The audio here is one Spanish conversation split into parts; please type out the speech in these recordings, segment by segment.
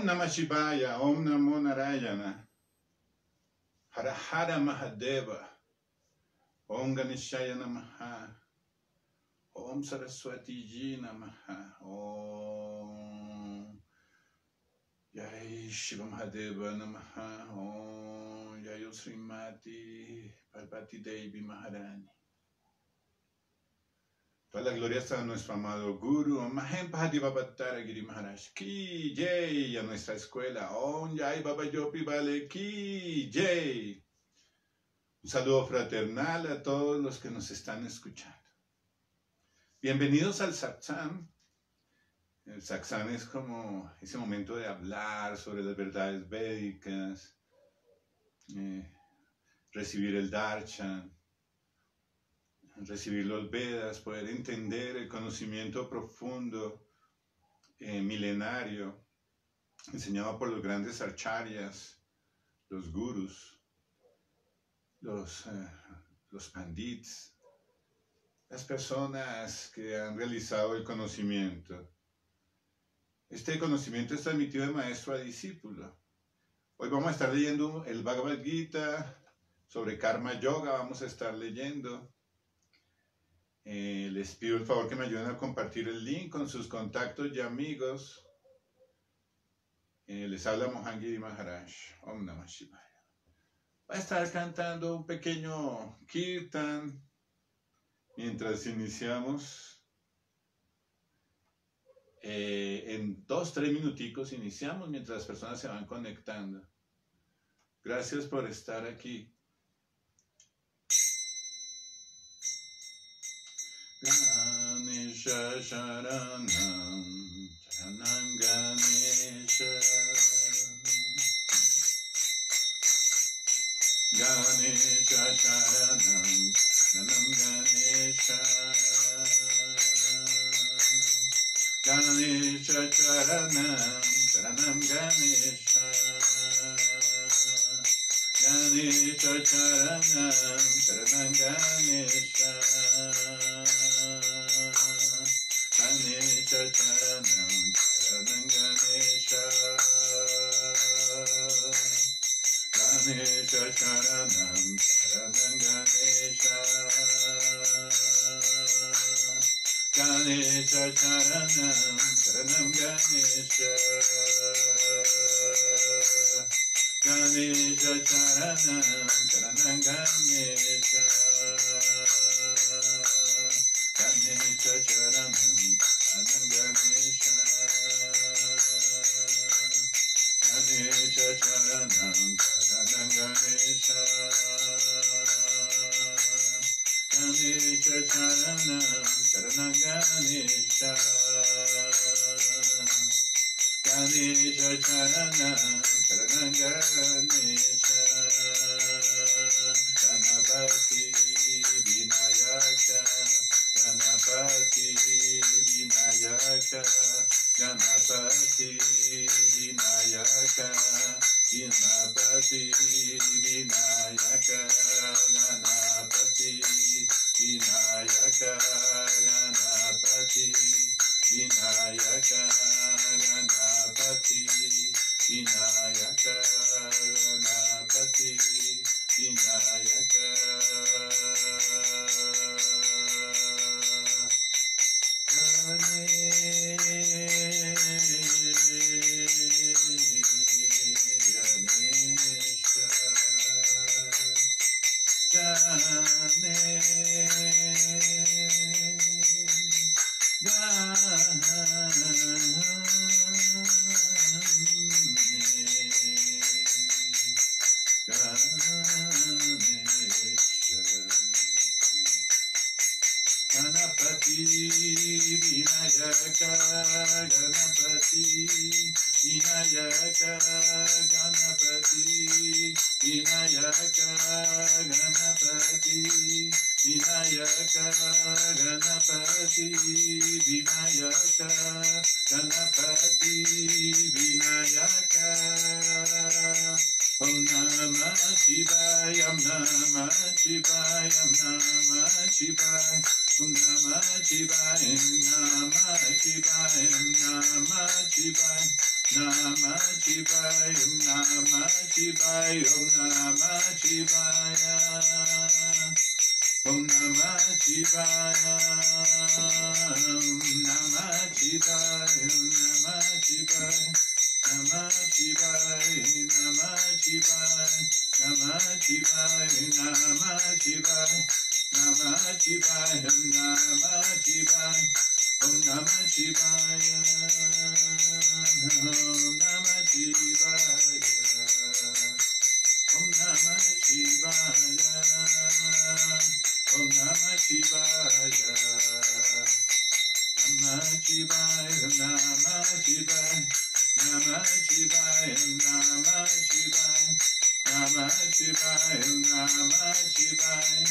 Namah Shivaya, Om Namo Narayana, Hara Hara Mahadeva, Om Ganeshaya Namaha, Om Saraswati Ji Namaha, Om Jai Shiva Mahadeva Namaha, Om Jai Srimati Parvati Devi Maharani. Toda la gloria está a nuestro amado Guru, Mahem Pahati Babatara Giri Maharaj, Ki Jai, a nuestra escuela, Om Jai Baba Yopi Vale, Ki Jai. Un saludo fraternal a todos los que nos están escuchando. Bienvenidos al Satsang. El Satsang es como ese momento de hablar sobre las verdades védicas, recibir el Darshan, recibir los Vedas, poder entender el conocimiento profundo, milenario, enseñado por los grandes acharyas, los gurus, los pandits, las personas que han realizado el conocimiento. Este conocimiento es transmitido de maestro a discípulo. Hoy vamos a estar leyendo el Bhagavad Gita sobre Karma Yoga, vamos a estar leyendo. Les pido el favor que me ayuden a compartir el link con sus contactos y amigos. Les habla Mohangiri Maharaj. Om Namah Shivaya. Va a estar cantando un pequeño kirtan mientras iniciamos. En 2-3 minuticos iniciamos mientras las personas se van conectando. Gracias por estar aquí. Ganesha Sharanam, Sharanam Ganesha, Ganesha Sharanam, Sharanam Ganesha, Ganesha Sharanam, Sharanam Ganesha, Ganesha Sharanam, Sharanam Ganesha, Ganesha Sharanam, Sharanam Ganesha, Ganesha Sharanam, Sharanam Ganesha, Ganesha Sharanam, Sharanam Ganesha, Ganesha Sharanam, Sharanam Ganesha, Ganesha Sharanam, Sharanam Ganesha, Ganesha Sharanam, Sharanam Ganesha, Ganesha Sharanam, Sharanam Ganesha, Ganesha Sharanam, Sharanam Ganesha, Ganapati Vinayaka, Ganapati Vinayaka, Ganapati Vinayaka, Ganapati Vinayaka, Ganapati Vinayaka, Ganapati Vinayaka, Ganapati Vinayaka, Ganapati Vinayaka. Ganapati Vinayaka, Ganapati Vinayaka, Ganapati Vinayaka, Ganapati Vinayaka, Ganapati Vinayaka, Ganapati Vinayaka. Om Namah Shivaya, Om Namah Shivaya, Om Namah Shivaya, Om Namah Shivaya, Namah Shivaya, Namah Shivaya, Namah Namah Shivaya, Om Namah Shivaya, Om Namah Shivaya, Om Namah Shivaya, Om Namah Shivaya, Namah Shivaya, Namah Shivaya, Namah Shivaya, Namah Shivaya, Namah Shivaya, Namah Shivaya, Om Namah Shivaya, Om Namah Shivaya, Om Namah Shivaya, Om Namah Shivaya, Namah Shivaya, Namah Shivaya, Namah Shivaya, Namah Shivaya, Namah Shivaya, Namah Shivaya,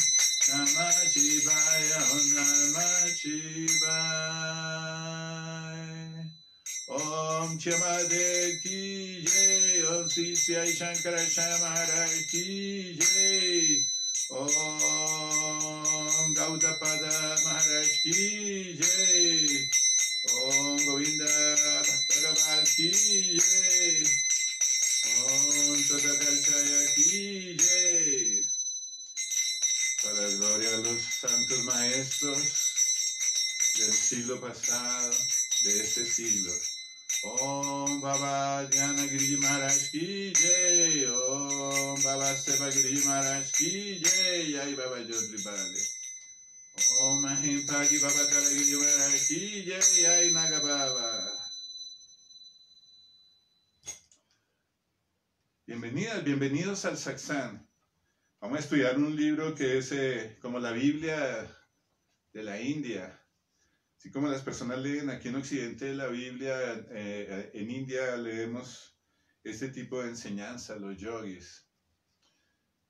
Namah Shivaya, Namah Shivaya. Om Chamade ki jai, Om Sri Sai Shankaracharya Maharaj ki jai, Om Gaudapada Maharaj ki jai, Om Govinda Bhagavad ki jai, Om Tadakalchaya ki jai. Para la gloria de los santos maestros del siglo pasado, de este siglo. Om Baba Jnana Giriji Maharaj ki jai, Om Baba Seva Giriji Maharaj ki jai, Jai Baba Jodri Bale. Om Mahim Pagi Baba Kala Giriji Maharaj ki jai, Jai Naga Baba. Bienvenidas, bienvenidos al Satsang. Vamos a estudiar un libro que es como la Biblia de la India. Así como las personas leen aquí en Occidente la Biblia, en India leemos este tipo de enseñanza, los yogis.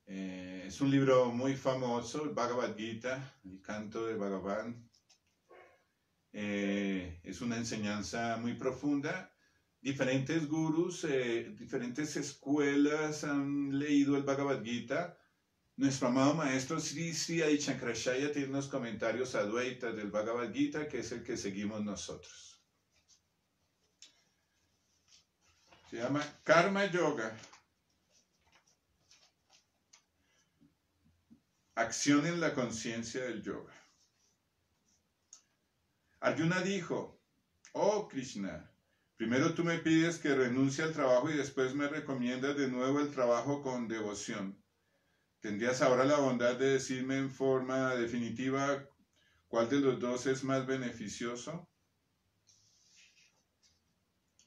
Es un libro muy famoso, el Bhagavad Gita, el canto de Bhagavan. Es una enseñanza muy profunda. Diferentes gurús, diferentes escuelas han leído el Bhagavad Gita. Nuestro amado maestro Sri Sri Adi Shankaracharya tiene unos comentarios advaitas del Bhagavad Gita, que es el que seguimos nosotros. Se llama Karma Yoga. Acción en la conciencia del yoga. Arjuna dijo: oh Krishna, primero tú me pides que renuncie al trabajo y después me recomiendas de nuevo el trabajo con devoción. ¿Tendrías ahora la bondad de decirme en forma definitiva cuál de los dos es más beneficioso?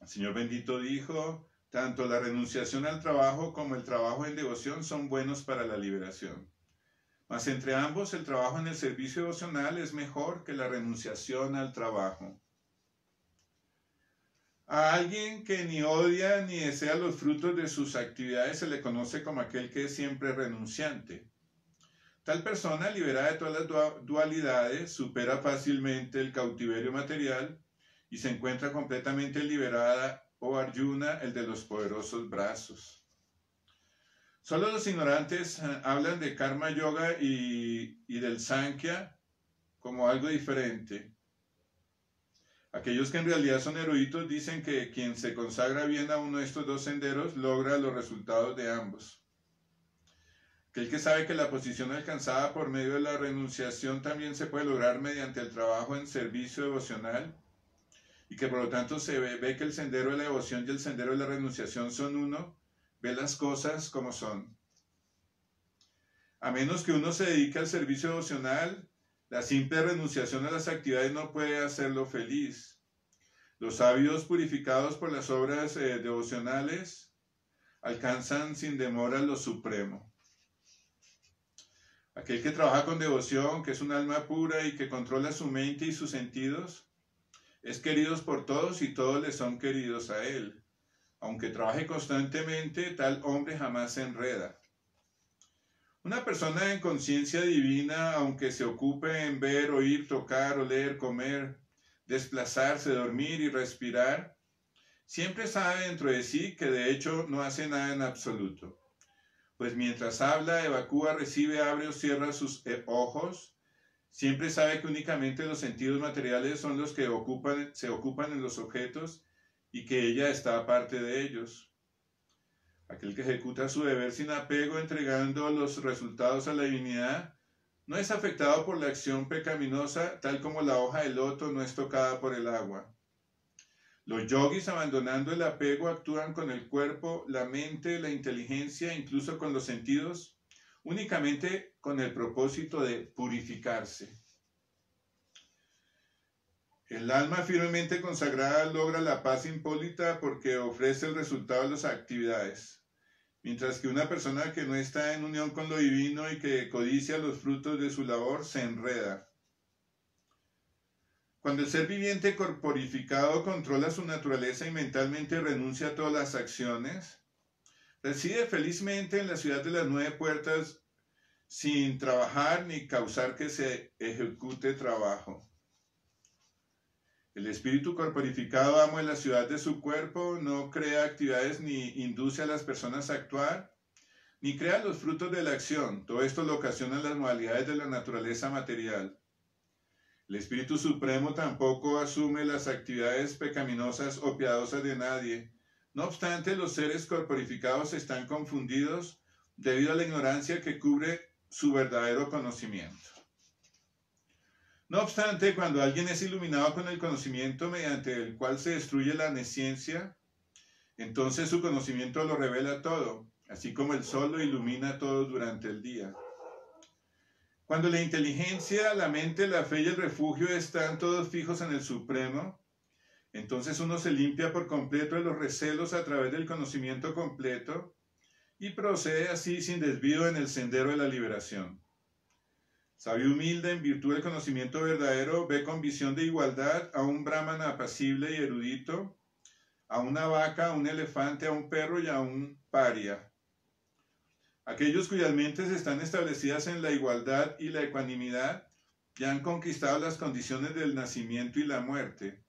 El Señor bendito dijo: tanto la renunciación al trabajo como el trabajo en devoción son buenos para la liberación. Mas entre ambos el trabajo en el servicio devocional es mejor que la renunciación al trabajo. A alguien que ni odia ni desea los frutos de sus actividades se le conoce como aquel que es siempre renunciante. Tal persona, liberada de todas las dualidades, supera fácilmente el cautiverio material y se encuentra completamente liberada, oh Arjuna, el de los poderosos brazos. Solo los ignorantes hablan de Karma Yoga y del Sankhya como algo diferente. Aquellos que en realidad son eruditos dicen que quien se consagra bien a uno de estos dos senderos logra los resultados de ambos. Aquel que sabe que la posición alcanzada por medio de la renunciación también se puede lograr mediante el trabajo en servicio devocional y que por lo tanto se ve que el sendero de la devoción y el sendero de la renunciación son uno, ve las cosas como son. A menos que uno se dedique al servicio devocional, la simple renunciación a las actividades no puede hacerlo feliz. Los sabios purificados por las obras devocionales alcanzan sin demora lo supremo. Aquel que trabaja con devoción, que es un alma pura y que controla su mente y sus sentidos, es querido por todos y todos le son queridos a él. Aunque trabaje constantemente, tal hombre jamás se enreda. Una persona en conciencia divina, aunque se ocupe en ver, oír, tocar, oler, comer, desplazarse, dormir y respirar, siempre sabe dentro de sí que de hecho no hace nada en absoluto. Pues mientras habla, evacúa, recibe, abre o cierra sus ojos, siempre sabe que únicamente los sentidos materiales son los que se ocupan en los objetos y que ella está aparte de ellos. Aquel que ejecuta su deber sin apego, entregando los resultados a la divinidad, no es afectado por la acción pecaminosa, tal como la hoja de loto no es tocada por el agua. Los yogis, abandonando el apego, actúan con el cuerpo, la mente, la inteligencia, incluso con los sentidos, únicamente con el propósito de purificarse. El alma firmemente consagrada logra la paz impólita porque ofrece el resultado de las actividades, mientras que una persona que no está en unión con lo divino y que codicia los frutos de su labor se enreda. Cuando el ser viviente corporificado controla su naturaleza y mentalmente renuncia a todas las acciones, reside felizmente en la ciudad de las 9 puertas sin trabajar ni causar que se ejecute trabajo. El espíritu corporificado amo en la ciudad de su cuerpo, no crea actividades ni induce a las personas a actuar, ni crea los frutos de la acción. Todo esto lo ocasionan las modalidades de la naturaleza material. El Espíritu Supremo tampoco asume las actividades pecaminosas o piadosas de nadie. No obstante, los seres corporificados están confundidos debido a la ignorancia que cubre su verdadero conocimiento. No obstante, cuando alguien es iluminado con el conocimiento mediante el cual se destruye la nesciencia, entonces su conocimiento lo revela todo, así como el sol lo ilumina todo durante el día. Cuando la inteligencia, la mente, la fe y el refugio están todos fijos en el Supremo, entonces uno se limpia por completo de los recelos a través del conocimiento completo y procede así sin desvío en el sendero de la liberación. Sabio humilde, en virtud del conocimiento verdadero, ve con visión de igualdad a un brahmana apacible y erudito, a una vaca, a un elefante, a un perro y a un paria. Aquellos cuyas mentes están establecidas en la igualdad y la ecuanimidad ya han conquistado las condiciones del nacimiento y la muerte.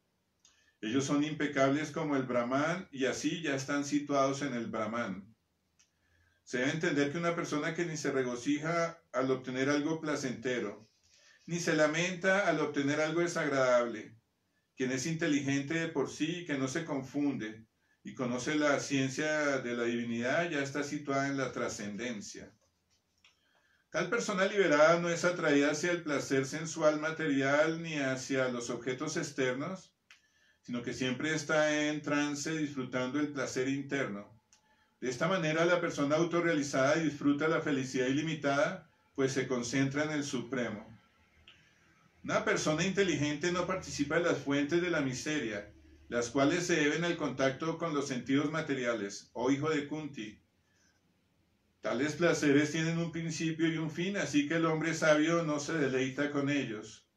Ellos son impecables como el Brahman y así ya están situados en el Brahman. Se debe entender que una persona que ni se regocija al obtener algo placentero, ni se lamenta al obtener algo desagradable, quien es inteligente de por sí y que no se confunde y conoce la ciencia de la divinidad, ya está situada en la trascendencia. Tal persona liberada no es atraída hacia el placer sensual material ni hacia los objetos externos, sino que siempre está en trance disfrutando el placer interno. De esta manera la persona autorrealizada disfruta la felicidad ilimitada, pues se concentra en el Supremo. Una persona inteligente no participa de las fuentes de la miseria, las cuales se deben al contacto con los sentidos materiales, oh hijo de Kunti. Tales placeres tienen un principio y un fin, así que el hombre sabio no se deleita con ellos.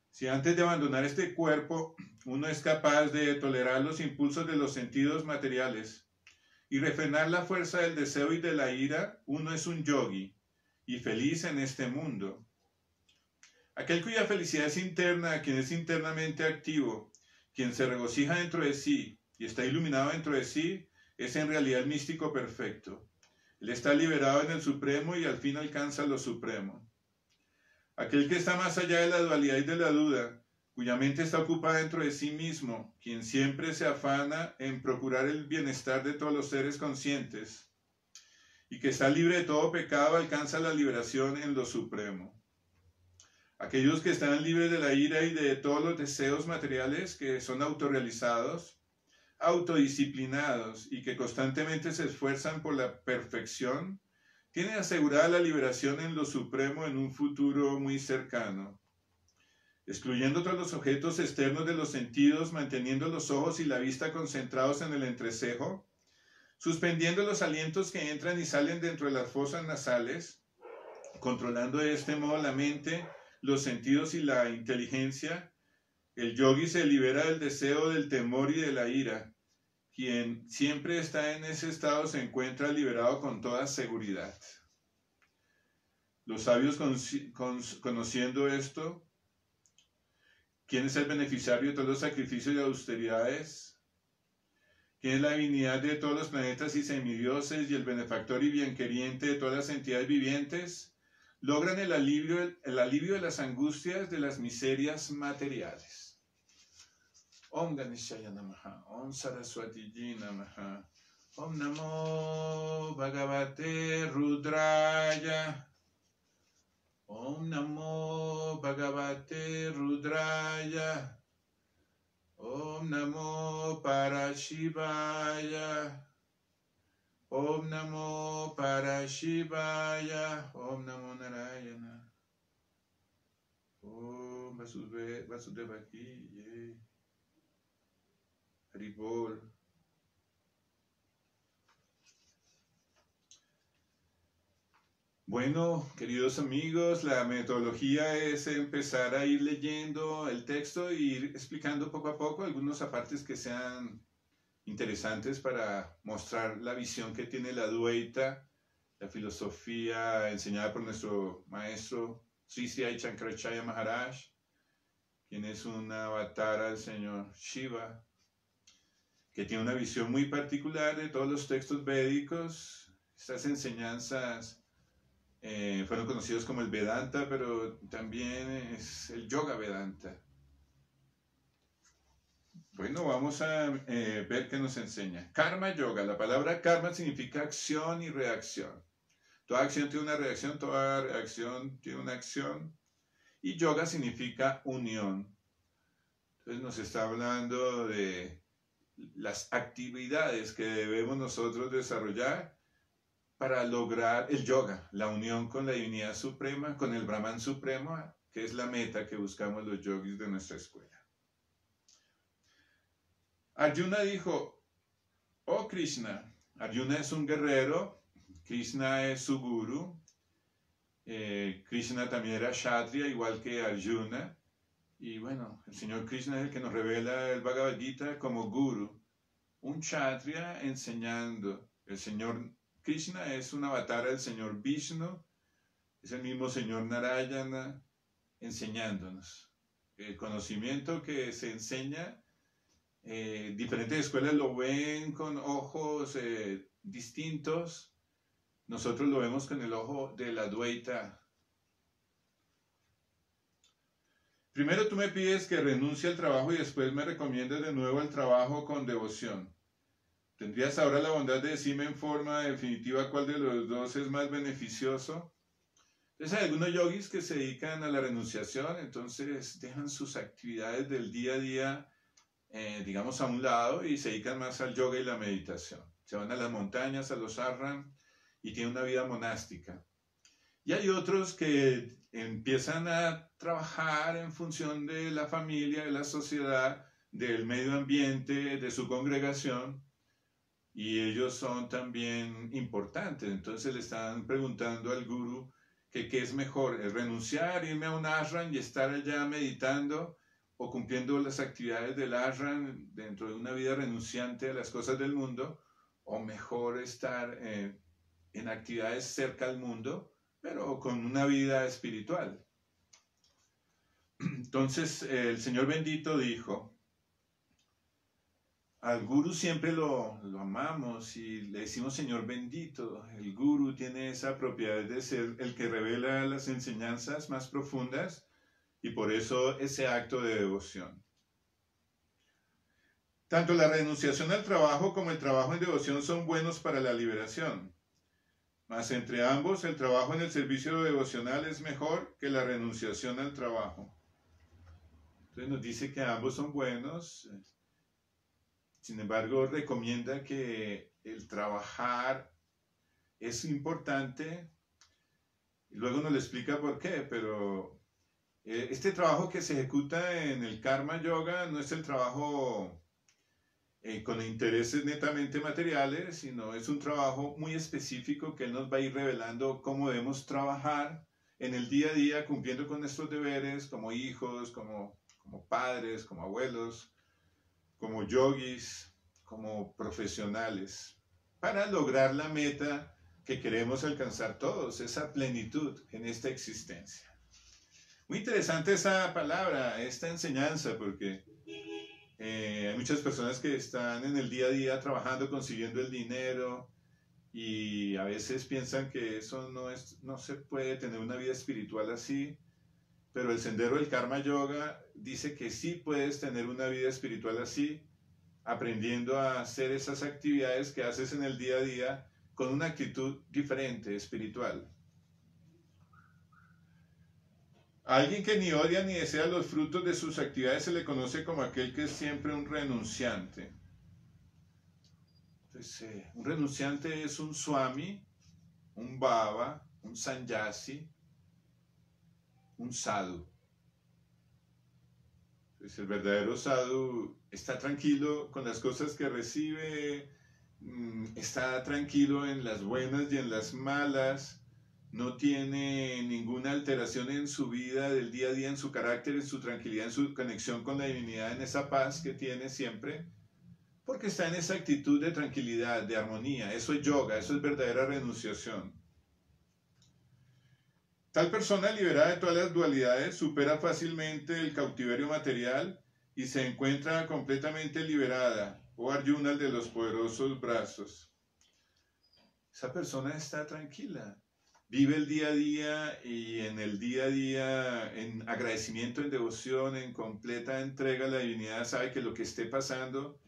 Si antes de abandonar este cuerpo uno es capaz de tolerar los impulsos de los sentidos materiales y refrenar la fuerza del deseo y de la ira, uno es un yogi y feliz en este mundo. Aquel cuya felicidad es interna, quien es internamente activo, quien se regocija dentro de sí y está iluminado dentro de sí, es en realidad el místico perfecto. Él está liberado en el Supremo y al fin alcanza lo Supremo. Aquel que está más allá de la dualidad y de la duda, cuya mente está ocupada dentro de sí mismo, quien siempre se afana en procurar el bienestar de todos los seres conscientes, y que está libre de todo pecado, alcanza la liberación en lo Supremo. Aquellos que están libres de la ira y de todos los deseos materiales, que son autorrealizados, autodisciplinados y que constantemente se esfuerzan por la perfección, tienen asegurada la liberación en lo Supremo en un futuro muy cercano. Excluyendo todos los objetos externos de los sentidos, manteniendo los ojos y la vista concentrados en el entrecejo, suspendiendo los alientos que entran y salen dentro de las fosas nasales, controlando de este modo la mente, los sentidos y la inteligencia, el yogi se libera del deseo, del temor y de la ira. Quien siempre está en ese estado se encuentra liberado con toda seguridad. Los sabios conociendo esto, ¿quién es el beneficiario de todos los sacrificios y austeridades? ¿Quién es la divinidad de todos los planetas y semidioses y el benefactor y bienqueriente de todas las entidades vivientes? Logran el alivio de las angustias de las miserias materiales. Om Ganeshaya Namaha, Om Saraswati Ji Namaha, Om Namo Bhagavate Rudraya. Om Namo Bhagavate Rudraya. Om Namo Parashivaya. Om Namo Parashivaya. Om Namo Narayana. Om Vasudeva Ki. Haribol. Bueno, queridos amigos, la metodología es empezar a ir leyendo el texto e ir explicando poco a poco algunos apartes que sean interesantes para mostrar la visión que tiene la Advaita, la filosofía enseñada por nuestro maestro Sri Sri Shankaracharya Maharaj, quien es un avatar del señor Shiva, que tiene una visión muy particular de todos los textos védicos. Estas enseñanzas fueron conocidos como el Vedanta, pero también es el Yoga Vedanta. Bueno, vamos a ver qué nos enseña. Karma Yoga. La palabra karma significa acción y reacción. Toda acción tiene una reacción, toda reacción tiene una acción. Y yoga significa unión. Entonces nos está hablando de las actividades que debemos nosotros desarrollar para lograr el yoga, la unión con la divinidad suprema, con el Brahman supremo, que es la meta que buscamos los yogis de nuestra escuela. Arjuna dijo, oh Krishna, Arjuna es un guerrero, Krishna es su guru, Krishna también era Kshatriya, igual que Arjuna, y bueno, el señor Krishna es el que nos revela el Bhagavad Gita como guru, un Kshatriya enseñando. El señor Krishna es un avatar del señor Vishnu, es el mismo señor Narayana enseñándonos. El conocimiento que se enseña, diferentes escuelas lo ven con ojos distintos, nosotros lo vemos con el ojo de la Advaita. Primero tú me pides que renuncie al trabajo y después me recomiendas de nuevo el trabajo con devoción. ¿Tendrías ahora la bondad de decirme en forma definitiva cuál de los dos es más beneficioso? Entonces hay algunos yogis que se dedican a la renunciación, entonces dejan sus actividades del día a día, digamos, a un lado y se dedican más al yoga y la meditación. Se van a las montañas, a los ashram y tienen una vida monástica. Y hay otros que empiezan a trabajar en función de la familia, de la sociedad, del medio ambiente, de su congregación, y ellos son también importantes. Entonces le están preguntando al guru que qué es mejor, ¿es renunciar, irme a un ashram y estar allá meditando o cumpliendo las actividades del ashram dentro de una vida renunciante a las cosas del mundo, o mejor estar en actividades cerca al mundo, pero con una vida espiritual? Entonces el Señor bendito dijo, al guru siempre lo amamos y le decimos Señor bendito. El guru tiene esa propiedad de ser el que revela las enseñanzas más profundas y por eso ese acto de devoción. Tanto la renunciación al trabajo como el trabajo en devoción son buenos para la liberación. Mas entre ambos el trabajo en el servicio devocional es mejor que la renunciación al trabajo. Entonces nos dice que ambos son buenos. Sin embargo, recomienda que el trabajar es importante. Y luego nos le explica por qué, pero este trabajo que se ejecuta en el Karma Yoga no es el trabajo con intereses netamente materiales, sino es un trabajo muy específico que él nos va a ir revelando cómo debemos trabajar en el día a día, cumpliendo con nuestros deberes como hijos, como padres, como abuelos, como yogis, como profesionales, para lograr la meta que queremos alcanzar todos, esa plenitud en esta existencia. Muy interesante esa palabra, esta enseñanza, porque hay muchas personas que están en el día a día trabajando, consiguiendo el dinero, y a veces piensan que eso no se puede tener una vida espiritual así, pero el sendero del Karma Yoga dice que sí puedes tener una vida espiritual así, aprendiendo a hacer esas actividades que haces en el día a día con una actitud diferente, espiritual. A alguien que ni odia ni desea los frutos de sus actividades se le conoce como aquel que es siempre un renunciante. Entonces, un renunciante es un swami, un baba, un sannyasi, un sadhu. Entonces, el verdadero sadhu está tranquilo con las cosas que recibe, está tranquilo en las buenas y en las malas, no tiene ninguna alteración en su vida del día a día, en su carácter, en su tranquilidad, en su conexión con la divinidad, en esa paz que tiene siempre, porque está en esa actitud de tranquilidad, de armonía. Eso es yoga, eso es verdadera renunciación. Tal persona liberada de todas las dualidades supera fácilmente el cautiverio material y se encuentra completamente liberada, oh Arjuna, el de los poderosos brazos. Esa persona está tranquila. Vive el día a día y en el día a día, en agradecimiento, en devoción, en completa entrega a la divinidad, sabe que lo que esté pasando,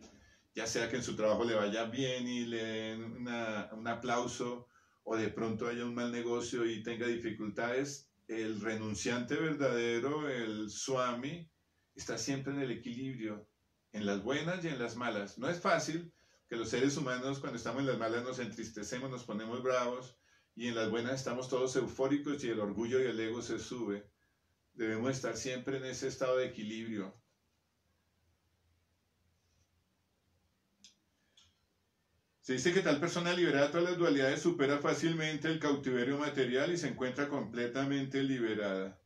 ya sea que en su trabajo le vaya bien y le den un aplauso, o de pronto haya un mal negocio y tenga dificultades, el renunciante verdadero, el swami, está siempre en el equilibrio, en las buenas y en las malas. No es fácil, que los seres humanos cuando estamos en las malas nos entristecemos, nos ponemos bravos, y en las buenas estamos todos eufóricos y el orgullo y el ego se sube. Debemos estar siempre en ese estado de equilibrio. Se dice que tal persona liberada de todas las dualidades supera fácilmente el cautiverio material y se encuentra completamente liberada.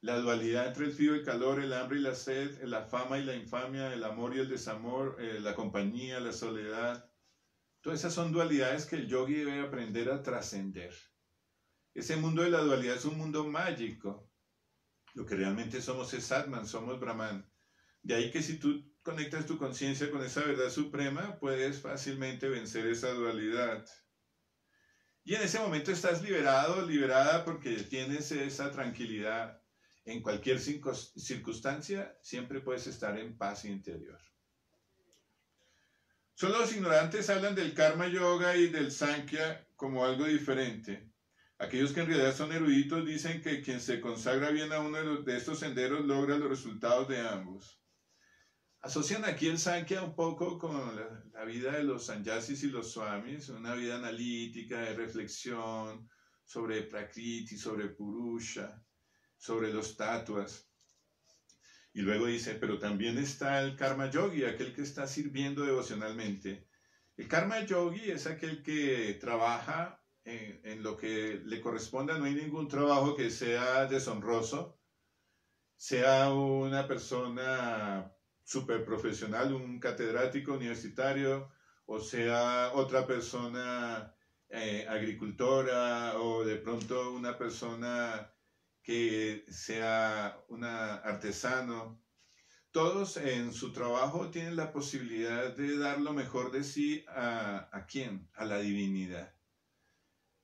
La dualidad entre el frío y el calor, el hambre y la sed, la fama y la infamia, el amor y el desamor, la compañía, la soledad. Todas esas son dualidades que el yogi debe aprender a trascender. Ese mundo de la dualidad es un mundo mágico. Lo que realmente somos es Atman, somos Brahman. De ahí que si tú conectas tu conciencia con esa verdad suprema, puedes fácilmente vencer esa dualidad. Y en ese momento estás liberado, liberada, porque tienes esa tranquilidad. En cualquier circunstancia, siempre puedes estar en paz interior. Solo los ignorantes hablan del karma yoga y del sankhya como algo diferente. Aquellos que en realidad son eruditos dicen que quien se consagra bien a uno de estos senderos logra los resultados de ambos. Asocian aquí el sankhya un poco con la vida de los sannyasis y los swamis, una vida analítica, de reflexión sobre prakriti, sobre purusha, sobre los tattvas. Y luego dice, pero también está el karma yogi, aquel que está sirviendo devocionalmente. El karma yogi es aquel que trabaja en lo que le corresponda. No hay ningún trabajo que sea deshonroso, sea una persona súper profesional, un catedrático universitario, o sea otra persona agricultora, o de pronto una persona que sea un artesano. Todos en su trabajo tienen la posibilidad de dar lo mejor de sí ¿a quién? A la divinidad.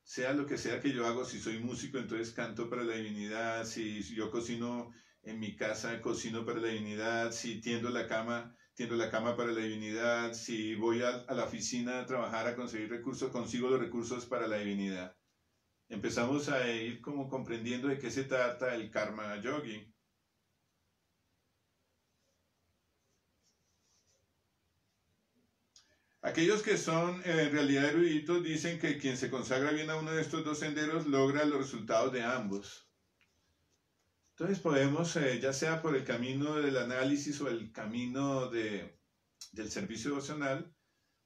Sea lo que sea que yo hago, si soy músico, entonces canto para la divinidad, si yo cocino en mi casa, cocino para la divinidad, si tiendo la cama para la divinidad, si voy a la oficina a trabajar, a conseguir recursos, consigo los recursos para la divinidad. Empezamos a ir como comprendiendo de qué se trata el karma yogi. Aquellos que son en realidad eruditos dicen que quien se consagra bien a uno de estos dos senderos logra los resultados de ambos. Entonces podemos, ya sea por el camino del análisis o el camino del servicio devocional,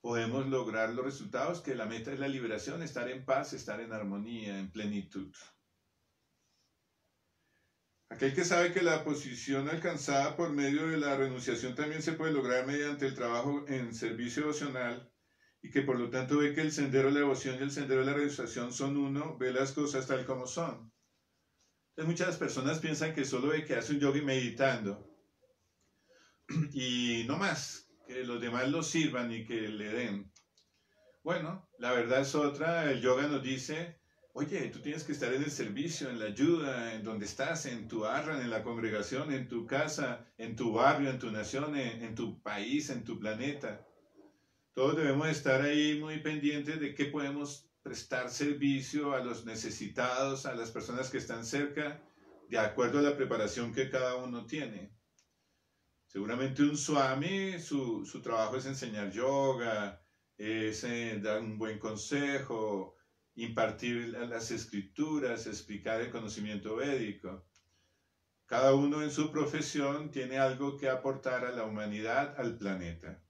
podemos lograr los resultados, que la meta es la liberación, estar en paz, estar en armonía, en plenitud. Aquel que sabe que la posición alcanzada por medio de la renunciación también se puede lograr mediante el trabajo en servicio devocional, y que por lo tanto ve que el sendero de la devoción y el sendero de la realización son uno, ve las cosas tal como son. Entonces muchas personas piensan que solo de que hace un yogi meditando y no más, que los demás lo sirvan y que le den. Bueno, la verdad es otra. El yoga nos dice, Oye, tú tienes que estar en el servicio, en la ayuda, en donde estás, en tu arran, en la congregación, en tu casa, en tu barrio, en tu nación, en tu país, en tu planeta. Todos debemos estar ahí muy pendientes de qué podemos prestar servicio a los necesitados, a las personas que están cerca, de acuerdo a la preparación que cada uno tiene. Seguramente un swami, su trabajo es enseñar yoga, es dar un buen consejo, impartir las escrituras, explicar el conocimiento védico. Cada uno en su profesión tiene algo que aportar a la humanidad, al planeta.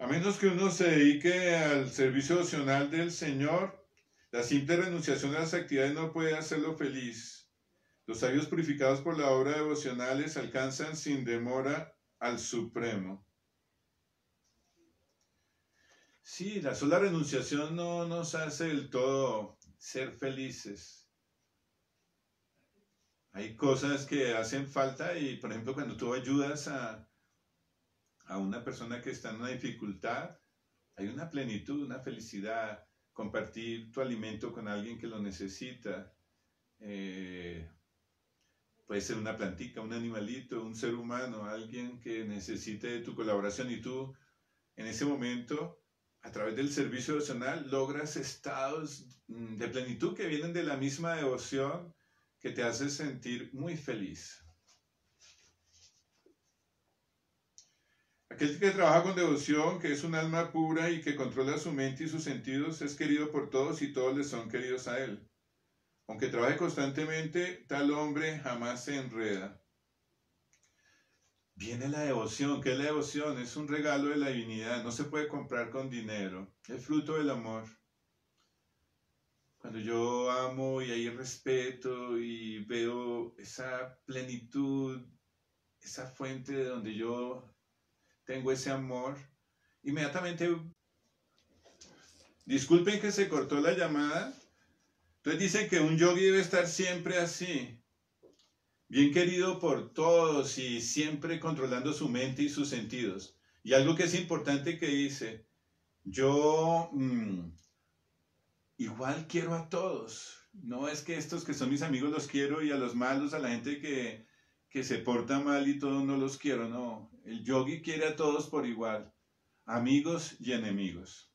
A menos que uno se dedique al servicio devocional del Señor, la simple renunciación a las actividades no puede hacerlo feliz. Los sabios purificados por la obra devocionales alcanzan sin demora al Supremo. Sí, la sola renunciación no nos hace del todo ser felices. Hay cosas que hacen falta y, por ejemplo, cuando tú ayudas a una persona que está en una dificultad, hay una plenitud, una felicidad, compartir tu alimento con alguien que lo necesita. Puede ser una plantica, un animalito, un ser humano, alguien que necesite de tu colaboración y tú en ese momento, a través del servicio devocional, logras estados de plenitud que vienen de la misma devoción que te hace sentir muy feliz. Aquel que trabaja con devoción, que es un alma pura y que controla su mente y sus sentidos, es querido por todos y todos le son queridos a él. Aunque trabaje constantemente, tal hombre jamás se enreda. Viene la devoción. ¿Qué es la devoción? Es un regalo de la divinidad. No se puede comprar con dinero. Es fruto del amor. Cuando yo amo y hay respeto y veo esa plenitud, esa fuente de donde yo tengo ese amor, inmediatamente, disculpen que se cortó la llamada. Entonces dicen que un yogi debe estar siempre así, bien querido por todos y siempre controlando su mente y sus sentidos. Y algo que es importante que dice, yo igual quiero a todos. No es que estos que son mis amigos los quiero y a los malos, a la gente que se porta mal y todo no los quiero. No, el yogi quiere a todos por igual, amigos y enemigos.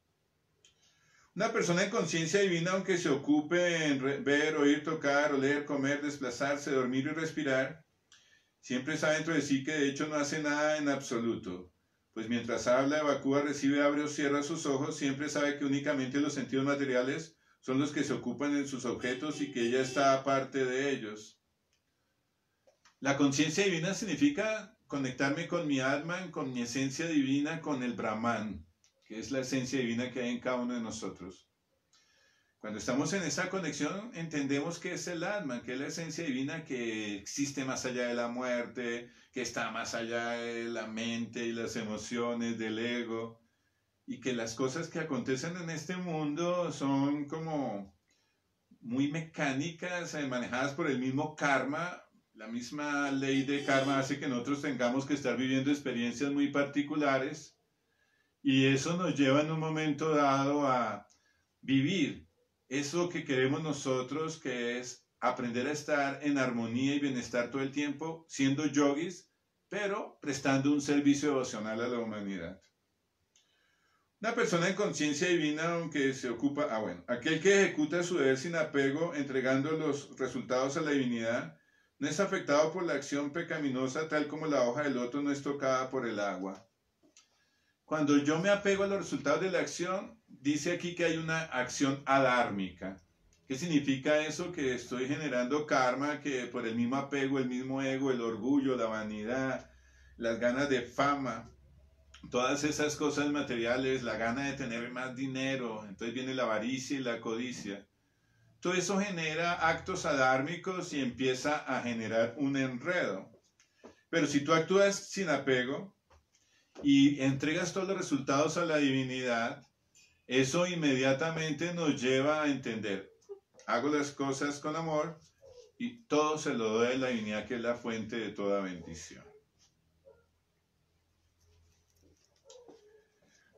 Una persona en conciencia divina, aunque se ocupe en ver, oír, tocar, oler, comer, desplazarse, dormir y respirar, siempre sabe dentro de sí que de hecho no hace nada en absoluto. Pues mientras habla, evacúa, recibe, abre o cierra sus ojos, siempre sabe que únicamente los sentidos materiales son los que se ocupan en sus objetos y que ella está aparte de ellos. La conciencia divina significa conectarme con mi alma, con mi esencia divina, con el Brahman, que es la esencia divina que hay en cada uno de nosotros. Cuando estamos en esa conexión, entendemos que es el alma, que es la esencia divina que existe más allá de la muerte, que está más allá de la mente y las emociones del ego, y que las cosas que acontecen en este mundo son como muy mecánicas, manejadas por el mismo karma. La misma ley de karma hace que nosotros tengamos que estar viviendo experiencias muy particulares, y eso nos lleva en un momento dado a vivir eso que queremos nosotros, que es aprender a estar en armonía y bienestar todo el tiempo, siendo yogis, pero prestando un servicio devocional a la humanidad. Una persona en conciencia divina, aunque se ocupa, aquel que ejecuta su deber sin apego, entregando los resultados a la divinidad, no es afectado por la acción pecaminosa, tal como la hoja de loto no es tocada por el agua. Cuando yo me apego a los resultados de la acción, dice aquí que hay una acción adármica. ¿Qué significa eso? Que estoy generando karma, que por el mismo apego, el mismo ego, el orgullo, la vanidad, las ganas de fama, todas esas cosas materiales, la gana de tener más dinero, entonces viene la avaricia y la codicia. Todo eso genera actos adármicos y empieza a generar un enredo. Pero si tú actúas sin apego y entregas todos los resultados a la divinidad, eso inmediatamente nos lleva a entender, hago las cosas con amor y todo se lo doy a la divinidad, que es la fuente de toda bendición.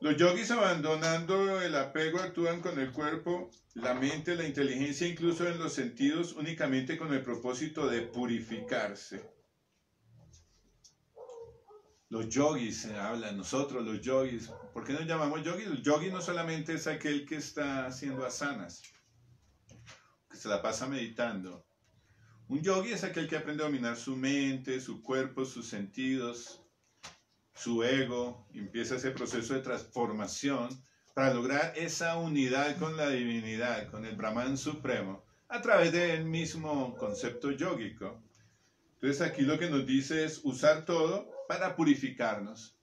Los yogis, abandonando el apego, actúan con el cuerpo, la mente, la inteligencia, incluso en los sentidos, únicamente con el propósito de purificarse. Los yogis, hablan nosotros, los yogis. ¿Por qué nos llamamos yogis? El yogi no solamente es aquel que está haciendo asanas, que se la pasa meditando. Un yogi es aquel que aprende a dominar su mente, su cuerpo, sus sentidos, su ego, y empieza ese proceso de transformación para lograr esa unidad con la divinidad, con el Brahman supremo, a través del mismo concepto yógico. Entonces aquí lo que nos dice es usar todo para purificarnos.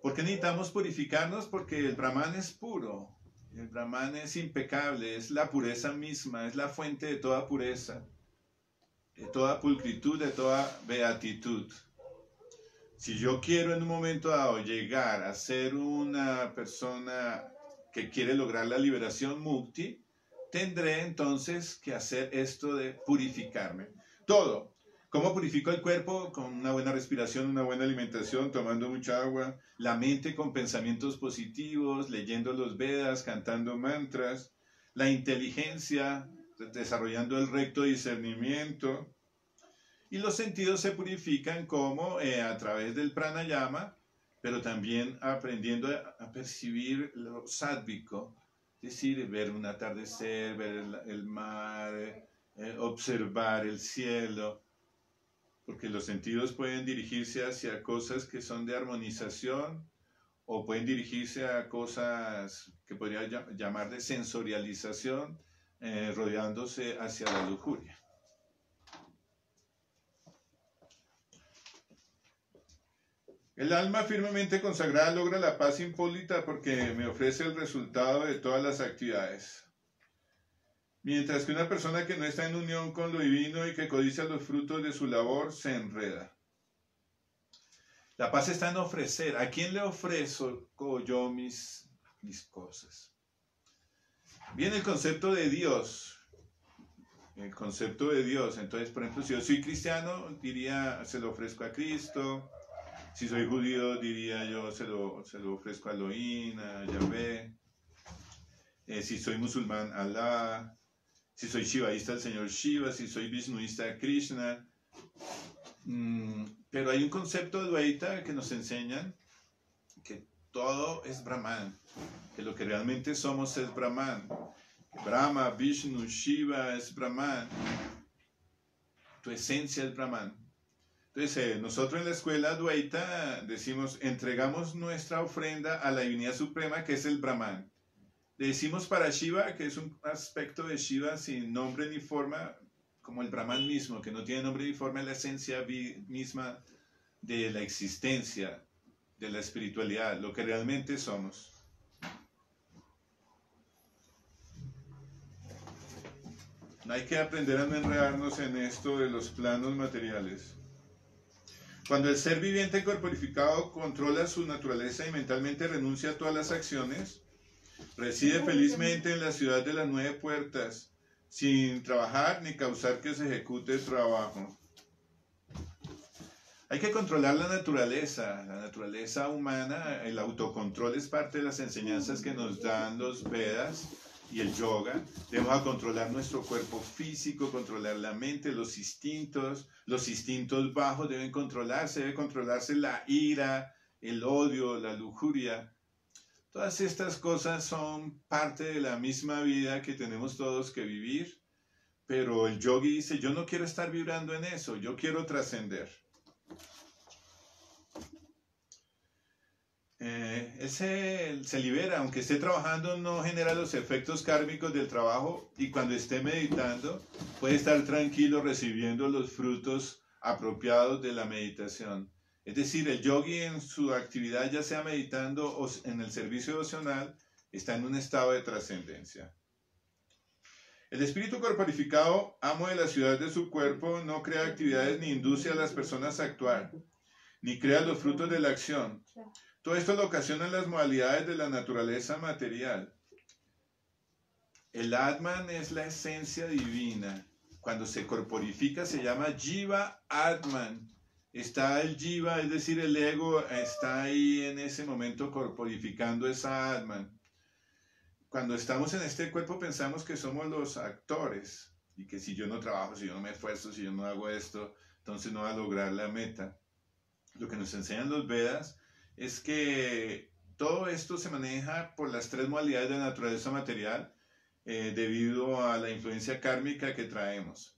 ¿Por qué necesitamos purificarnos? Porque el Brahman es puro, el Brahman es impecable, es la pureza misma, es la fuente de toda pureza, de toda pulcritud, de toda beatitud. Si yo quiero en un momento dado llegar a ser una persona que quiere lograr la liberación mukti, tendré entonces que hacer esto de purificarme. Todo. ¿Cómo purifico el cuerpo? Con una buena respiración, una buena alimentación, tomando mucha agua. La mente con pensamientos positivos, leyendo los Vedas, cantando mantras. La inteligencia, desarrollando el recto discernimiento. Y los sentidos se purifican como a través del pranayama, pero también aprendiendo a percibir lo sádvico, es decir, ver un atardecer, ver el mar, observar el cielo, porque los sentidos pueden dirigirse hacia cosas que son de armonización o pueden dirigirse a cosas que podría llamar de sensorialización, rodeándose hacia la lujuria. El alma firmemente consagrada logra la paz impólita porque me ofrece el resultado de todas las actividades. Mientras que una persona que no está en unión con lo divino y que codicia los frutos de su labor se enreda. La paz está en ofrecer. ¿A quién le ofrezco yo mis cosas? Viene el concepto de Dios. El concepto de Dios. Entonces, por ejemplo, si yo soy cristiano, diría, se lo ofrezco a Cristo. Si soy judío, diría yo, se lo ofrezco a Elohim, a Yahvé. Si soy musulmán, a Alá. Si soy shivaísta, al señor Shiva. Si soy vishnuista, a Krishna. Pero hay un concepto de Dvaita que nos enseñan que todo es Brahman, que lo que realmente somos es Brahman. Brahma, Vishnu, Shiva es Brahman. Tu esencia es Brahman. Entonces, nosotros en la escuela Dvaita decimos, entregamos nuestra ofrenda a la divinidad suprema, que es el Brahman. Le decimos para Shiva, que es un aspecto de Shiva sin nombre ni forma, como el Brahman mismo, que no tiene nombre ni forma, es la esencia misma de la existencia, de la espiritualidad, lo que realmente somos. Hay que aprender a no enredarnos en esto de los planos materiales. Cuando el ser viviente corporificado controla su naturaleza y mentalmente renuncia a todas las acciones, reside felizmente en la ciudad de las 9 puertas, sin trabajar ni causar que se ejecute trabajo. Hay que controlar la naturaleza humana. El autocontrol es parte de las enseñanzas que nos dan los Vedas y el yoga. Debemos controlar nuestro cuerpo físico, controlar la mente, los instintos bajos debe controlarse la ira, el odio, la lujuria. Todas estas cosas son parte de la misma vida que tenemos todos que vivir, pero el yogi dice, yo no quiero estar vibrando en eso, yo quiero trascender. Él se libera, aunque esté trabajando, no genera los efectos kármicos del trabajo y cuando esté meditando puede estar tranquilo recibiendo los frutos apropiados de la meditación. Es decir, el yogi en su actividad, ya sea meditando o en el servicio devocional, está en un estado de trascendencia. El espíritu corporificado, amo de la ciudad de su cuerpo, no crea actividades ni induce a las personas a actuar, ni crea los frutos de la acción. Todo esto lo ocasionan las modalidades de la naturaleza material. El Atman es la esencia divina. Cuando se corporifica se llama Jiva Atman. está el jiva, es decir, el ego está ahí en ese momento corporificando esa atman. Cuando estamos en este cuerpo pensamos que somos los actores y que si yo no trabajo, si yo no me esfuerzo, si yo no hago esto, entonces no va a lograr la meta. Lo que nos enseñan los Vedas es que todo esto se maneja por las tres modalidades de la naturaleza material debido a la influencia kármica que traemos.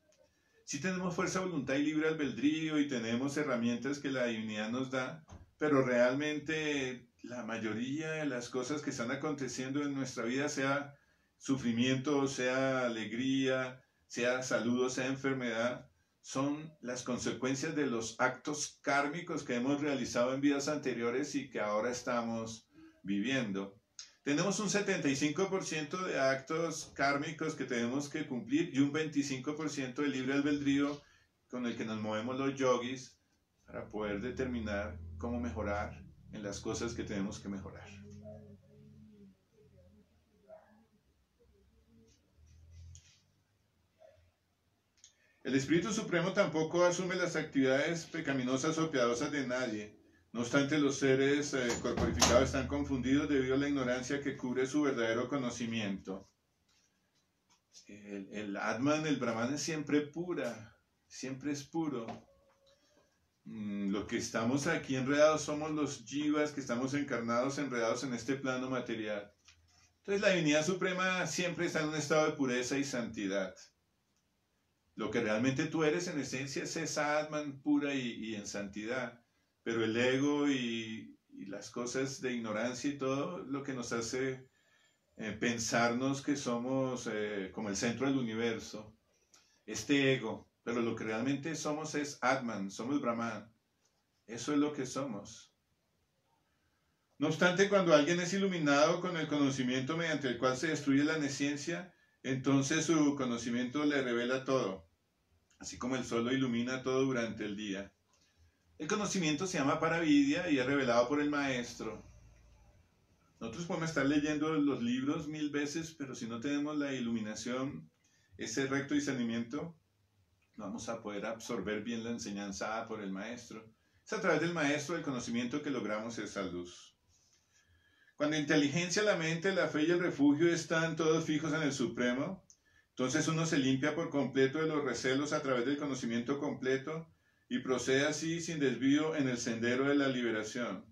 Sí tenemos fuerza, voluntad y libre albedrío y tenemos herramientas que la divinidad nos da, pero realmente la mayoría de las cosas que están aconteciendo en nuestra vida, sea sufrimiento, sea alegría, sea salud o sea enfermedad, son las consecuencias de los actos kármicos que hemos realizado en vidas anteriores y que ahora estamos viviendo. Tenemos un 75% de actos kármicos que tenemos que cumplir y un 25% de libre albedrío con el que nos movemos los yogis para poder determinar cómo mejorar en las cosas que tenemos que mejorar. El Espíritu Supremo tampoco asume las actividades pecaminosas o piadosas de nadie. No obstante, los seres corporificados están confundidos debido a la ignorancia que cubre su verdadero conocimiento. El Atman, el Brahman, es siempre pura, siempre es puro. Lo que estamos aquí enredados somos los jivas que estamos encarnados, enredados en este plano material. Entonces la divinidad suprema siempre está en un estado de pureza y santidad. Lo que realmente tú eres en esencia es esa Atman pura y en santidad. Pero el ego y las cosas de ignorancia y todo lo que nos hace pensarnos que somos como el centro del universo, este ego, pero lo que realmente somos es Atman, somos Brahman, eso es lo que somos. No obstante, cuando alguien es iluminado con el conocimiento mediante el cual se destruye la nesciencia, entonces su conocimiento le revela todo, así como el sol lo ilumina todo durante el día. El conocimiento se llama Paravidya y es revelado por el maestro. Nosotros podemos estar leyendo los libros 1000 veces, pero si no tenemos la iluminación, ese recto discernimiento, no vamos a poder absorber bien la enseñanza por el maestro. Es a través del maestro, del conocimiento, que logramos esa luz. Cuando la inteligencia, la mente, la fe y el refugio están todos fijos en el Supremo, entonces uno se limpia por completo de los recelos a través del conocimiento completo y procede así sin desvío en el sendero de la liberación.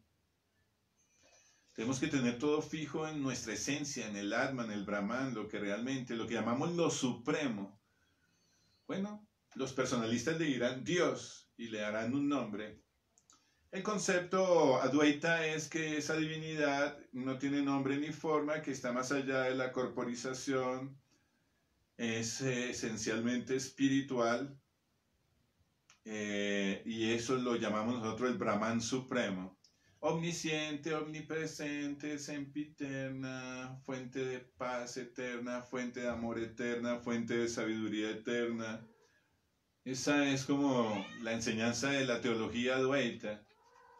Tenemos que tener todo fijo en nuestra esencia, en el Atman, en el Brahman, lo que realmente, lo que llamamos lo supremo. Bueno, los personalistas le dirán Dios y le darán un nombre. El concepto Advaita es que esa divinidad no tiene nombre ni forma, que está más allá de la corporización, es esencialmente espiritual, y eso lo llamamos nosotros el Brahman supremo. Omnisciente, omnipresente, sempiterna, fuente de paz eterna, fuente de amor eterna, fuente de sabiduría eterna. Esa es como la enseñanza de la teología Advaita,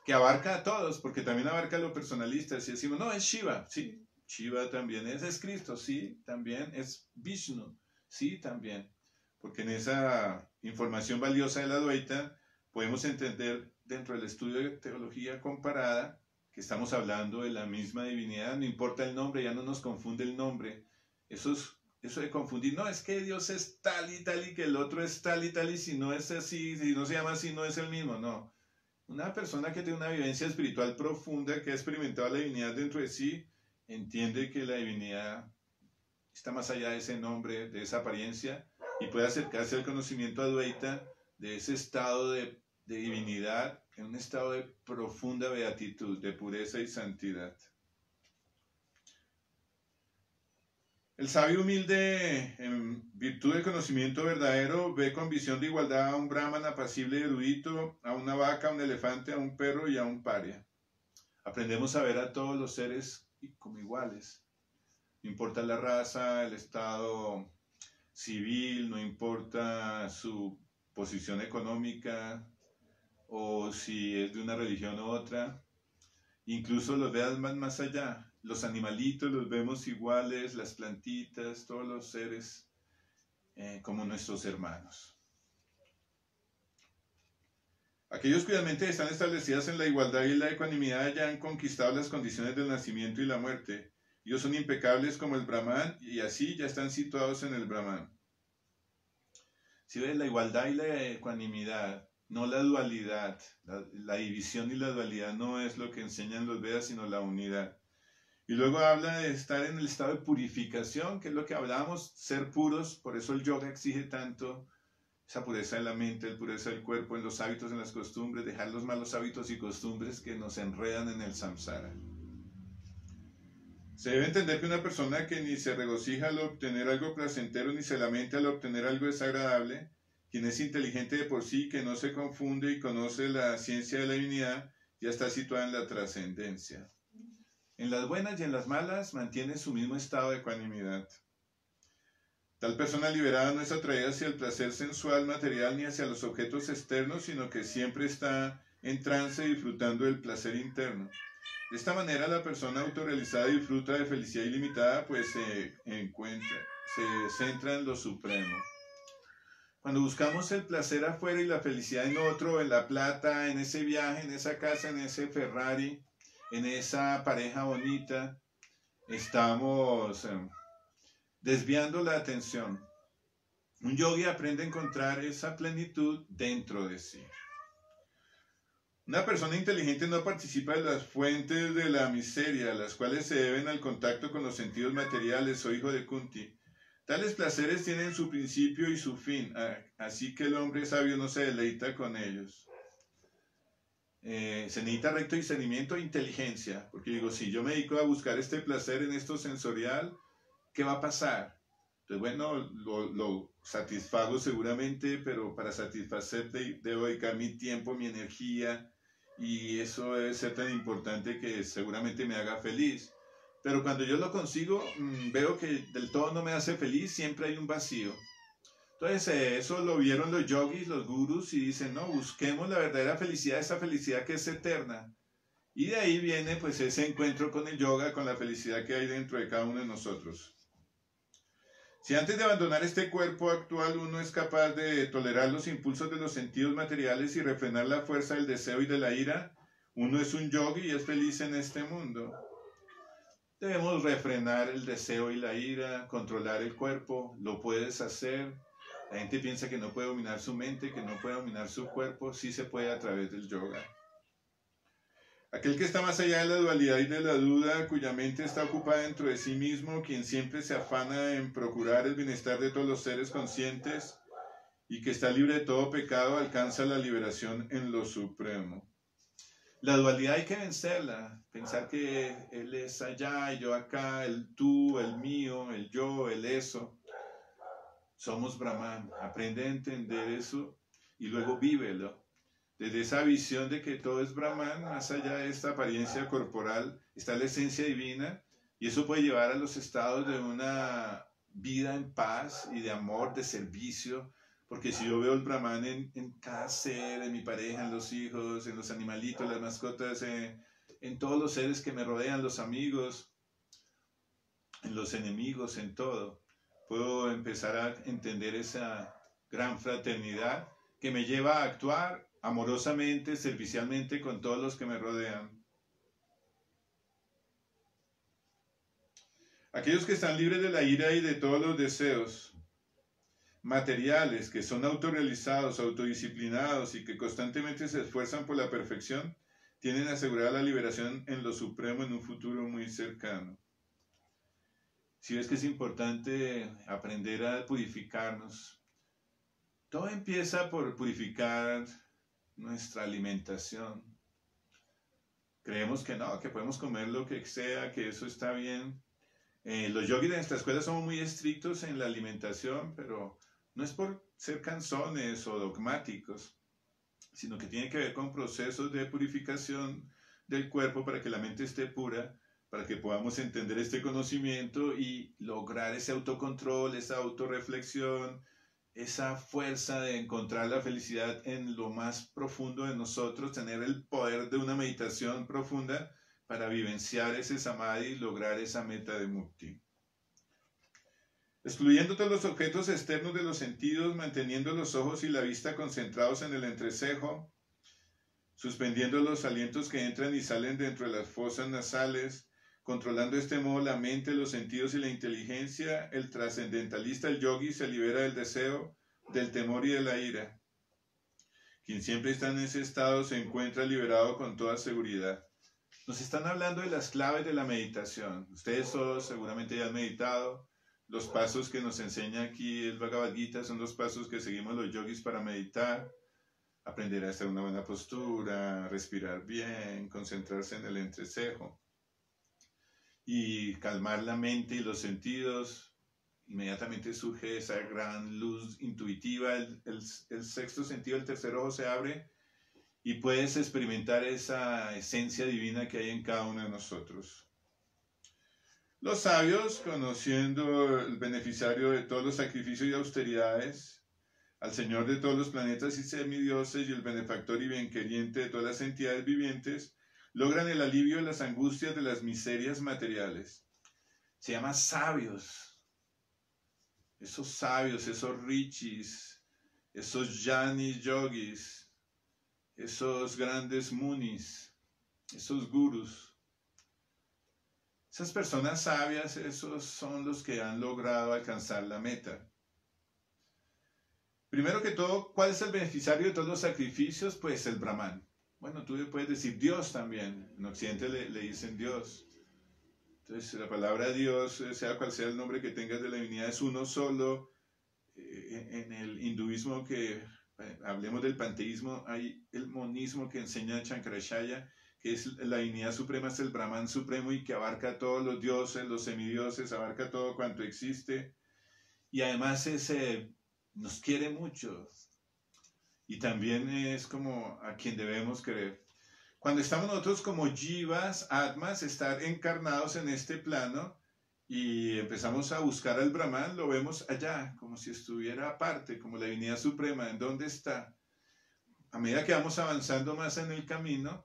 que abarca a todos, porque también abarca a los personalistas. Y decimos, no, es Shiva, sí, Shiva también es Cristo, sí, también es Vishnu, sí, también. Porque en esa información valiosa de la Advaita podemos entender dentro del estudio de teología comparada que estamos hablando de la misma divinidad, no importa el nombre, ya no nos confunde el nombre. Eso de confundir, no, es que Dios es tal y que el otro es tal y si no es así, si no se llama así, no es el mismo, no. Una persona que tiene una vivencia espiritual profunda, que ha experimentado la divinidad dentro de sí, entiende que la divinidad está más allá de ese nombre, de esa apariencia, y puede acercarse al conocimiento Advaita de ese estado de divinidad, en un estado de profunda beatitud, de pureza y santidad. El sabio humilde, en virtud del conocimiento verdadero, ve con visión de igualdad a un brahman apacible y erudito, a una vaca, a un elefante, a un perro y a un paria. Aprendemos a ver a todos los seres como iguales. No importa la raza, el estado civil, no importa su posición económica o si es de una religión u otra. Incluso los veas más allá. Los animalitos los vemos iguales, las plantitas, todos los seres como nuestros hermanos. Aquellos cuyas mentes están establecidas en la igualdad y la ecuanimidad ya han conquistado las condiciones del nacimiento y la muerte. Ellos son impecables como el Brahman y así ya están situados en el Brahman. Si ves, la igualdad y la ecuanimidad, no la dualidad, la división y la dualidad no es lo que enseñan los Vedas, sino la unidad. Y luego habla de estar en el estado de purificación, que es lo que hablábamos, ser puros, por eso el yoga exige tanto esa pureza de la mente, la pureza del cuerpo, en los hábitos, en las costumbres, dejar los malos hábitos y costumbres que nos enredan en el samsara. Se debe entender que una persona que ni se regocija al obtener algo placentero, ni se lamenta al obtener algo desagradable, quien es inteligente de por sí, que no se confunde y conoce la ciencia de la divinidad, ya está situada en la trascendencia. En las buenas y en las malas mantiene su mismo estado de ecuanimidad. Tal persona liberada no es atraída hacia el placer sensual material ni hacia los objetos externos, sino que siempre está en trance disfrutando del placer interno. De esta manera la persona autorrealizada disfruta de felicidad ilimitada, pues se centra en lo supremo. Cuando buscamos el placer afuera y la felicidad en otro, en la plata, en ese viaje, en esa casa, en ese Ferrari, en esa pareja bonita, estamos desviando la atención. Un yogi aprende a encontrar esa plenitud dentro de sí. Una persona inteligente no participa de las fuentes de la miseria, las cuales se deben al contacto con los sentidos materiales, o hijo de Kunti. Tales placeres tienen su principio y su fin, así que el hombre sabio no se deleita con ellos. Se necesita recto discernimiento e inteligencia, porque digo, si yo me dedico a buscar este placer en esto sensorial, ¿qué va a pasar? Entonces, bueno, lo satisfago seguramente, pero para satisfacer debo dedicar mi tiempo, mi energía, y eso debe ser tan importante que seguramente me haga feliz. Pero cuando yo lo consigo, veo que del todo no me hace feliz, siempre hay un vacío. Entonces, eso lo vieron los yogis, los gurus, y dicen, no, busquemos la verdadera felicidad, esa felicidad que es eterna. Y de ahí viene pues ese encuentro con el yoga, con la felicidad que hay dentro de cada uno de nosotros. Si antes de abandonar este cuerpo actual uno es capaz de tolerar los impulsos de los sentidos materiales y refrenar la fuerza del deseo y de la ira, uno es un yogi y es feliz en este mundo. Debemos refrenar el deseo y la ira, controlar el cuerpo, lo puedes hacer. La gente piensa que no puede dominar su mente, que no puede dominar su cuerpo, sí se puede a través del yoga. Aquel que está más allá de la dualidad y de la duda, cuya mente está ocupada dentro de sí mismo, quien siempre se afana en procurar el bienestar de todos los seres conscientes y que está libre de todo pecado, alcanza la liberación en lo supremo. La dualidad hay que vencerla, pensar que él es allá y yo acá, el tú, el mío, el yo, el eso. Somos Brahman, aprende a entender eso y luego vívelo. Desde esa visión de que todo es Brahman, más allá de esta apariencia corporal, está la esencia divina, y eso puede llevar a los estados de una vida en paz y de amor, de servicio, porque si yo veo el Brahman en cada ser, en mi pareja, en los hijos, en los animalitos, las mascotas, en todos los seres que me rodean, los amigos, en los enemigos, en todo, puedo empezar a entender esa gran fraternidad que me lleva a actuar amorosamente, servicialmente con todos los que me rodean. Aquellos que están libres de la ira y de todos los deseos materiales, que son autorrealizados, autodisciplinados y que constantemente se esfuerzan por la perfección, tienen asegurada la liberación en lo supremo en un futuro muy cercano. Si ves que es importante aprender a purificarnos, todo empieza por purificar nuestra alimentación. Creemos que no, que podemos comer lo que sea, que eso está bien. Los yogis de nuestra escuela somos muy estrictos en la alimentación, pero no es por ser cansones o dogmáticos, sino que tiene que ver con procesos de purificación del cuerpo para que la mente esté pura, para que podamos entender este conocimiento y lograr ese autocontrol, esa autorreflexión, esa fuerza de encontrar la felicidad en lo más profundo de nosotros, tener el poder de una meditación profunda para vivenciar ese samadhi y lograr esa meta de mukti. Excluyendo todos los objetos externos de los sentidos, manteniendo los ojos y la vista concentrados en el entrecejo, suspendiendo los alientos que entran y salen dentro de las fosas nasales, controlando de este modo la mente, los sentidos y la inteligencia. El trascendentalista, el yogi, se libera del deseo, del temor y de la ira. Quien siempre está en ese estado se encuentra liberado con toda seguridad. Nos están hablando de las claves de la meditación. Ustedes todos seguramente ya han meditado. Los pasos que nos enseña aquí el Bhagavad Gita son los pasos que seguimos los yogis para meditar. Aprender a hacer una buena postura, respirar bien, concentrarse en el entrecejo y calmar la mente y los sentidos. Inmediatamente surge esa gran luz intuitiva, el sexto sentido, el tercer ojo se abre y puedes experimentar esa esencia divina que hay en cada uno de nosotros. Los sabios, conociendo el beneficiario de todos los sacrificios y austeridades, al Señor de todos los planetas y semidioses y el benefactor y bienqueriente de todas las entidades vivientes, logran el alivio de las angustias de las miserias materiales. Se llama sabios. Esos rishis, esos jnanis yogis, esos grandes munis, esos gurus. Esas personas sabias, esos son los que han logrado alcanzar la meta. Primero que todo, ¿cuál es el beneficiario de todos los sacrificios? Pues el Brahman. Bueno, tú le puedes decir Dios también. En Occidente le dicen Dios. Entonces, la palabra Dios, sea cual sea el nombre que tengas de la divinidad, es uno solo. En el hinduismo, hablemos del panteísmo, hay el monismo que enseña Shankaracharya, que es la divinidad suprema, es el Brahman supremo y que abarca a todos los dioses, los semidioses, abarca todo cuanto existe. Y además nos quiere mucho. Y también es como a quien debemos querer. Cuando estamos nosotros como jivas, atmas, estar encarnados en este plano y empezamos a buscar al Brahman, lo vemos allá, como si estuviera aparte, como la divinidad suprema. ¿En dónde está? A medida que vamos avanzando más en el camino,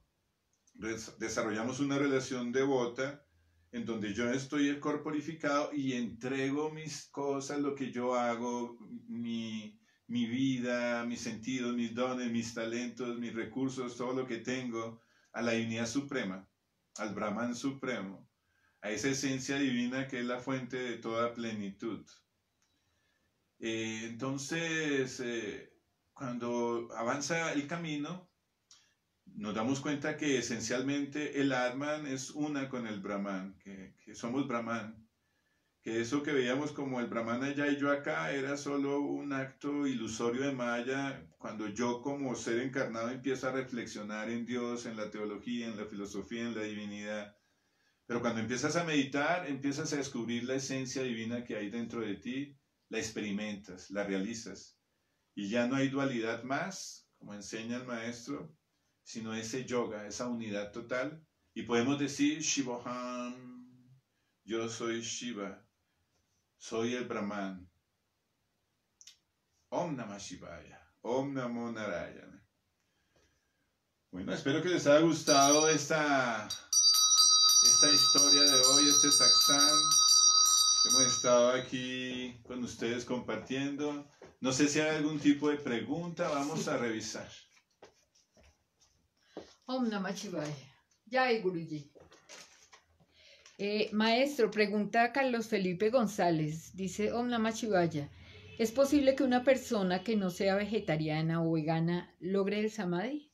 desarrollamos una relación devota en donde yo estoy corporificado y entrego mis cosas, lo que yo hago, mi vida, mis sentidos, mis dones, mis talentos, mis recursos, todo lo que tengo, a la divinidad suprema, al Brahman supremo, a esa esencia divina que es la fuente de toda plenitud. Entonces, cuando avanza el camino, nos damos cuenta que esencialmente el Atman es una con el Brahman, que somos Brahman, que eso que veíamos como el Brahman allá y yo acá era solo un acto ilusorio de Maya, cuando yo como ser encarnado empiezo a reflexionar en Dios, en la teología, en la filosofía, en la divinidad. Pero cuando empiezas a meditar, empiezas a descubrir la esencia divina que hay dentro de ti, la experimentas, la realizas. Y ya no hay dualidad más, como enseña el maestro, sino ese yoga, esa unidad total. Y podemos decir, Shivoham, yo soy Shiva, soy el Brahman. Om Namah Shivaya, Om Namo Narayana. Bueno, espero que les haya gustado esta historia de hoy, este satsang. Hemos estado aquí con ustedes compartiendo. No sé si hay algún tipo de pregunta, vamos a revisar. Om Namah Shivaya. Jai Guruji. Maestro, pregunta Carlos Felipe González. Dice Om Namah Shivaya. ¿Es posible que una persona que no sea vegetariana o vegana logre el samadhi?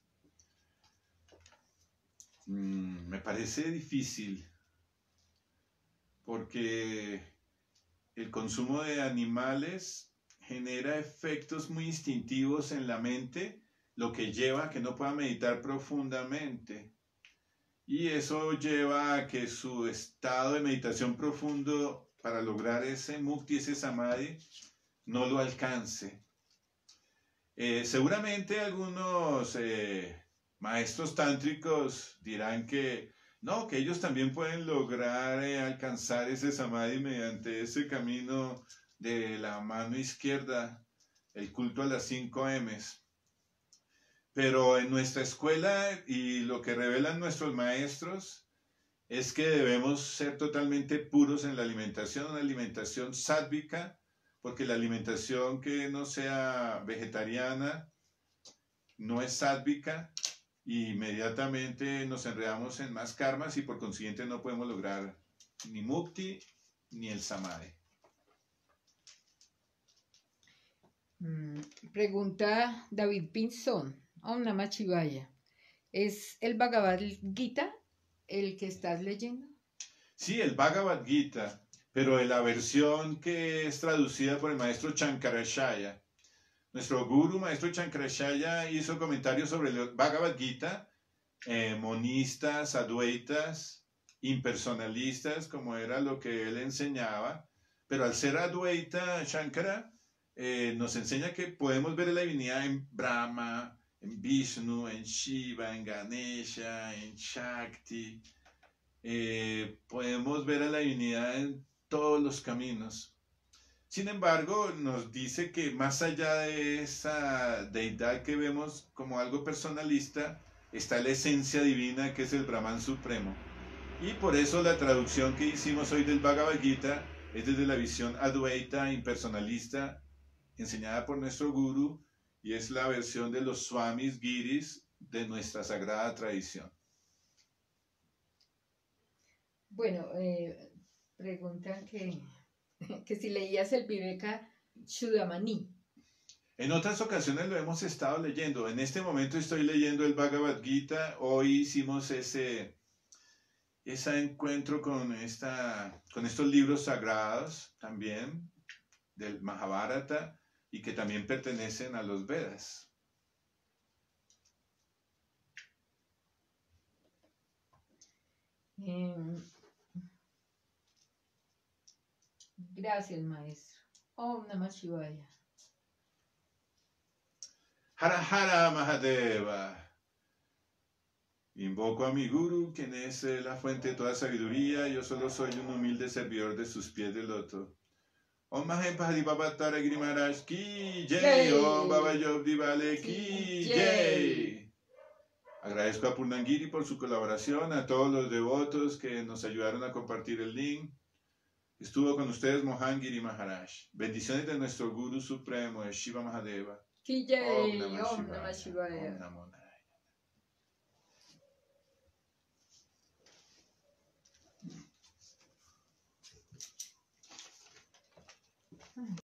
Me parece difícil, porque el consumo de animales genera efectos muy instintivos en la mente, lo que lleva a que no pueda meditar profundamente. Y eso lleva a que su estado de meditación profundo para lograr ese mukti, ese samadhi, no lo alcance. Seguramente algunos maestros tántricos dirán que no, que ellos también pueden lograr alcanzar ese samadhi mediante ese camino de la mano izquierda, el culto a las 5 M's. Pero en nuestra escuela y lo que revelan nuestros maestros es que debemos ser totalmente puros en la alimentación, una alimentación sádvica, porque la alimentación que no sea vegetariana no es sádvica, y inmediatamente nos enredamos en más karmas y por consiguiente no podemos lograr ni mukti ni el samadhi. Pregunta David Pinzón. Om Namah Shivaya. ¿Es el Bhagavad Gita el que estás leyendo? Sí, el Bhagavad Gita, pero en la versión que es traducida por el maestro Shankaracharya. Nuestro guru, maestro Shankaracharya, hizo comentarios sobre el Bhagavad Gita, monistas, advaitas, impersonalistas, como era lo que él enseñaba, pero al ser advaita, Shankara nos enseña que podemos ver la divinidad en Brahma, en Vishnu, en Shiva, en Ganesha, en Shakti. Podemos ver a la divinidad en todos los caminos. Sin embargo, nos dice que más allá de esa deidad que vemos como algo personalista, está la esencia divina que es el Brahman Supremo. Y por eso la traducción que hicimos hoy del Bhagavad Gita es desde la visión advaita, impersonalista, enseñada por nuestro guru, y es la versión de los Swamis Giris de nuestra sagrada tradición. Bueno, preguntan que si leías el Viveka Chudamani. En otras ocasiones lo hemos estado leyendo. En este momento estoy leyendo el Bhagavad Gita. Hoy hicimos ese encuentro con estos libros sagrados también del Mahabharata y que también pertenecen a los Vedas. Gracias, maestro. Om Namah Shivaya. Hara Hara Mahadeva. Invoco a mi Guru, quien es la fuente de toda sabiduría. Yo solo soy un humilde servidor de sus pies de loto. Om Mahem Pahadi Baba Tara Giri Maharaj Ki Jai. Om Baba Yob Divale Ki Jai. Agradezco a Purnangiri por su colaboración, a todos los devotos que nos ayudaron a compartir el link. Estuvo con ustedes Mohangiri Maharaj. Bendiciones de nuestro Guru Supremo, de Shiva Mahadeva. Ki Jai. Om Namah Shivaya. Om Namo Narayana.